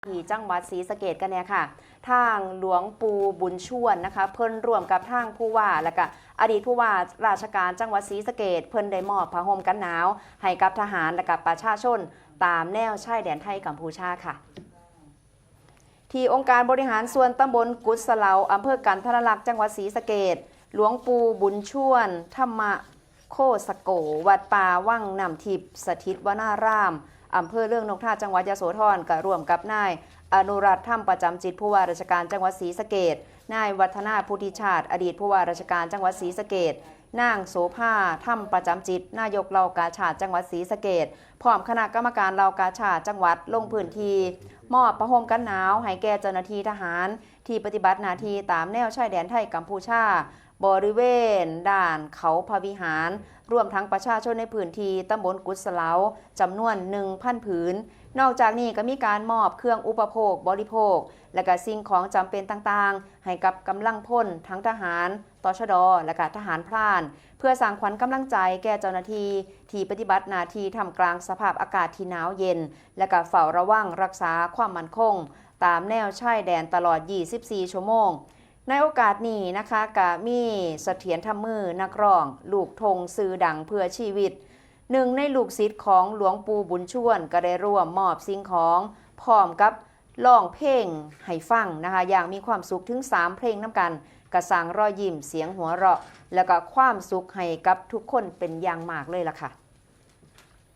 ที่จังหวัดศรีสะเกษกันเนี่ยค่ะทางหลวงปู่บุญชวนนะคะเพิ่นร่วมกับทางผู้ว่าและก็อดีตผู้ว่าราชการจังหวัดศรีสะเกษเพิ่นได้มอบผ้าห่มกันหนาวให้กับทหารและกับประชาชนตามแนวชายแดนไทยกัมพูชาค่ะที่องค์การบริหารส่วนตำบลกุศเลาอำเภอกันทรลักษณ์จังหวัดศรีสะเกษหลวงปู่บุญชวนธรรมโคสโกวัดป่าวังน้ำทิพย์สถิตวนารามอำเภอเรื่องนกท่าจังหวัดยโสธรก็ร่วมกับนายอนุรัตน์ธรรมประจำจิตผู้ว่าราชการจังหวัดศรีสะเกษนายวัฒนาพุทธิชาติอดีตผู้ว่าราชการจังหวัดศรีสะเกษนางโสภาธรรมประจำจิตนายกเหล่ากาชาดจังหวัดศรีสะเกษพร้อมคณะกรรมการเหล่ากาชาดจังหวัดลงพื้นที่มอบผ้าห่มกันหนาวให้แก่เจ้าหน้าที่ทหารที่ปฏิบัติหน้าที่ตามแนวชายแดนไทยกัมพูชาบริเวณด่านเขาพระวิหารรวมทั้งประชาชนในพื้นที่ตำบลกุศเลาจำนวน 1,000 ผืนนอกจากนี้ก็มีการมอบเครื่องอุปโภคบริโภคและก็สิ่งของจำเป็นต่างๆให้กับกำลังพลทั้งทหารตชดและก็ทหารพรานเพื่อสร้างขวัญกำลังใจแก่เจ้าหน้าที่ที่ปฏิบัติหน้าที่ท่ามกลางสภาพอากาศที่หนาวเย็นและก็เฝ้าระวังรักษาความมั่นคงตามแนวชายแดนตลอด 24 ชั่วโมงในโอกาสนี้นะคะก็มีเสถียรธรรมมือนักร้องลูกธงสื่อดังเพื่อชีวิตหนึ่งในลูกศิษย์ของหลวงปู่บุญชวนก็ได้ร่วมมอบสิ่งของพร้อมกับร้องเพลงให้ฟังนะคะอย่างมีความสุขถึง3เพลงน้ำกันกระสร้างรอยยิ้มเสียงหัวเราะแล้วก็ความสุขให้กับทุกคนเป็นอย่างมากเลยล่ะค่ะ